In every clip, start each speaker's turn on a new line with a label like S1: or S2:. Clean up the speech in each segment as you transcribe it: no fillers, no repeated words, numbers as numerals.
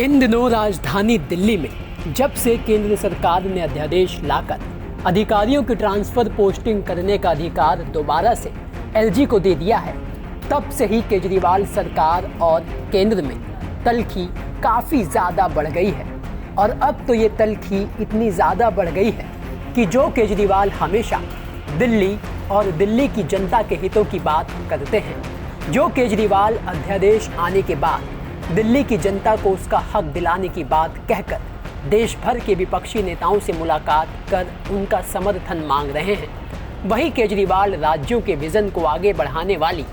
S1: इन दिनों राजधानी दिल्ली में जब से केंद्र सरकार ने अध्यादेश लाकर अधिकारियों की ट्रांसफर पोस्टिंग करने का अधिकार दोबारा से एलजी को दे दिया है, तब से ही केजरीवाल सरकार और केंद्र में तल्खी काफ़ी ज़्यादा बढ़ गई है। और अब तो ये तल्खी इतनी ज़्यादा बढ़ गई है कि जो केजरीवाल हमेशा दिल्ली और दिल्ली की जनता के हितों की बात करते हैं, जो केजरीवाल अध्यादेश आने के बाद दिल्ली की जनता को उसका हक दिलाने की बात कहकर देश भर के विपक्षी नेताओं से मुलाकात कर उनका समर्थन मांग रहे हैं, वही केजरीवाल राज्यों के विजन को आगे बढ़ाने वाली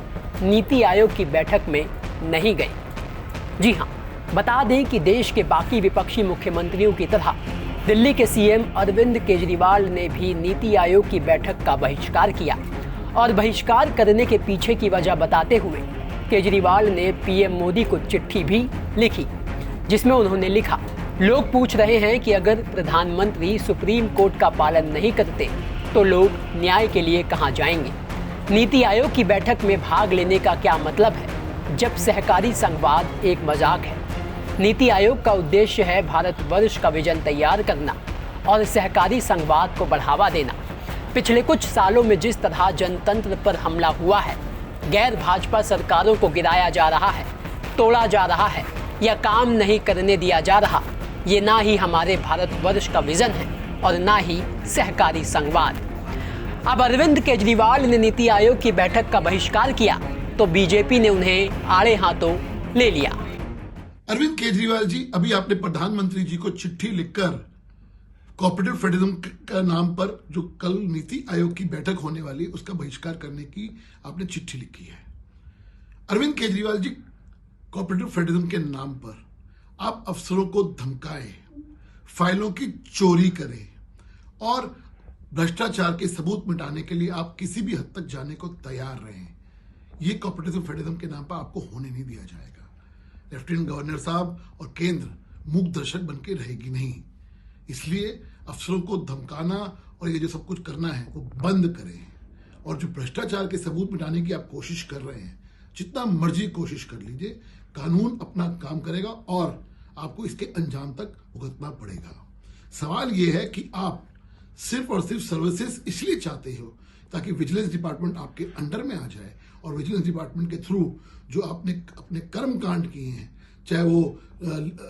S1: नीति आयोग की बैठक में नहीं गए। जी हाँ, बता दें कि देश के बाकी विपक्षी मुख्यमंत्रियों की तरह दिल्ली के सीएम अरविंद केजरीवाल ने भी नीति आयोग की बैठक का बहिष्कार किया। और बहिष्कार करने के पीछे की वजह बताते हुए केजरीवाल ने पीएम मोदी को चिट्ठी भी लिखी, जिसमें उन्होंने लिखा, लोग पूछ रहे हैं कि अगर प्रधानमंत्री सुप्रीम कोर्ट का पालन नहीं करते तो लोग न्याय के लिए कहां जाएंगे। नीति आयोग की बैठक में भाग लेने का क्या मतलब है जब सहकारी संघवाद एक मजाक है। नीति आयोग का उद्देश्य है भारतवर्ष का विजन तैयार करना और सहकारी संघवाद को बढ़ावा देना। पिछले कुछ सालों में जिस तरह जनतंत्र पर हमला हुआ है, गैर भाजपा सरकारों को गिराया जा रहा है, तोड़ा जा रहा है या काम नहीं करने दिया जा रहा, ये ना ही हमारे भारतवर्ष का विजन है और ना ही सहकारी संघवाद। अब अरविंद केजरीवाल ने नीति आयोग की बैठक का बहिष्कार किया तो बीजेपी ने उन्हें आड़े हाथों ले लिया।
S2: अरविंद केजरीवाल जी, अभी आपने प्रधानमंत्री जी को चिट्ठी लिखकर कोऑपरेटिव फेडरलिज्म का नाम पर जो कल नीति आयोग की बैठक होने वाली उसका बहिष्कार करने की आपने चिट्ठी लिखी है। अरविंद केजरीवाल जी, कोऑपरेटिव फेडरलिज्म के नाम पर आप अफसरों को धमकाएं, फाइलों की चोरी करें और भ्रष्टाचार के सबूत मिटाने के लिए आप किसी भी हद तक जाने को तैयार रहें। ये कोऑपरेटिव फेडरलिज्म के नाम पर आपको होने नहीं दिया जाएगा। लेफ्टिनेंट गवर्नर साहब और केंद्र मूक दर्शक बन के रहेगी नहीं। इसलिए अफसरों को धमकाना और ये जो सब कुछ करना है वो बंद करें। और जो भ्रष्टाचार के सबूत मिटाने की आप कोशिश कर रहे हैं, जितना मर्जी कोशिश कर लीजिए, कानून अपना काम करेगा और आपको इसके अंजाम तक भुगतना पड़ेगा। सवाल ये है कि आप सिर्फ और सिर्फ सर्विसेज इसलिए चाहते हो ताकि विजिलेंस डिपार्टमेंट आपके अंडर में आ जाए और विजिलेंस डिपार्टमेंट के थ्रू जो आपने अपने कर्म कांड किए हैं, चाहे वो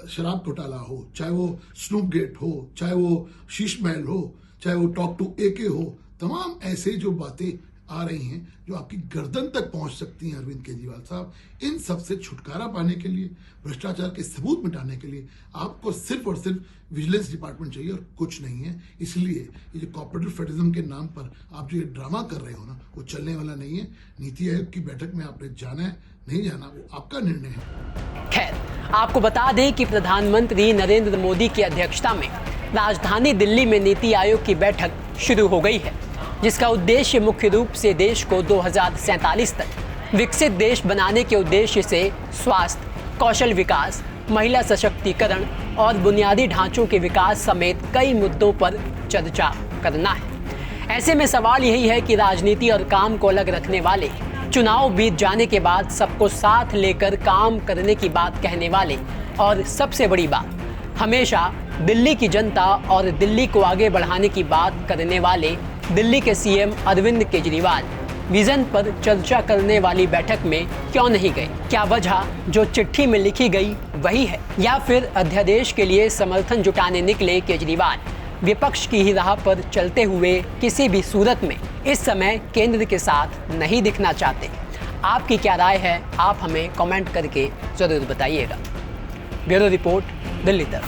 S2: शराब घोटाला हो, चाहे वो स्नूप गेट हो, चाहे वो शीश महल हो, चाहे वो टॉक टू एके हो, तमाम ऐसे जो बातें आ रही हैं जो आपकी गर्दन तक पहुंच सकती हैं अरविंद केजरीवाल साहब, इन सब से छुटकारा पाने के लिए, भ्रष्टाचार के सबूत मिटाने के लिए आपको सिर्फ और सिर्फ विजिलेंस डिपार्टमेंट चाहिए और कुछ नहीं है। इसलिए ये जो कोऑपरेटिव फेडरलिज्म के नाम पर आप जो ये ड्रामा कर रहे हो ना, वो चलने वाला नहीं है। नीति आयोग की बैठक में आपने जाना है, नहीं जाना वो आपका निर्णय है।
S1: खैर, आपको बता दें कि प्रधानमंत्री नरेंद्र मोदी की अध्यक्षता में राजधानी दिल्ली में नीति आयोग की बैठक शुरू हो गई है, जिसका उद्देश्य मुख्य रूप से देश को 2047 तक विकसित देश बनाने के उद्देश्य से स्वास्थ्य, कौशल विकास, महिला सशक्तिकरण और बुनियादी ढांचों के विकास समेत कई मुद्दों पर चर्चा करना है। ऐसे में सवाल यही है कि राजनीति और काम को अलग रखने वाले, चुनाव बीत जाने के बाद सबको साथ लेकर काम करने की बात कहने वाले और सबसे बड़ी बात, हमेशा दिल्ली की जनता और दिल्ली को आगे बढ़ाने की बात करने वाले दिल्ली के सीएम अरविंद केजरीवाल विजन पर चर्चा करने वाली बैठक में क्यों नहीं गए? क्या वजह जो चिट्ठी में लिखी गई वही है, या फिर अध्यादेश के लिए समर्थन जुटाने निकले केजरीवाल विपक्ष की ही राह पर चलते हुए किसी भी सूरत में इस समय केंद्र के साथ नहीं दिखना चाहते? आपकी क्या राय है? आप हमें कमेंट करके जरूर बताइएगा। ब्यूरो रिपोर्ट, दिल्ली तक।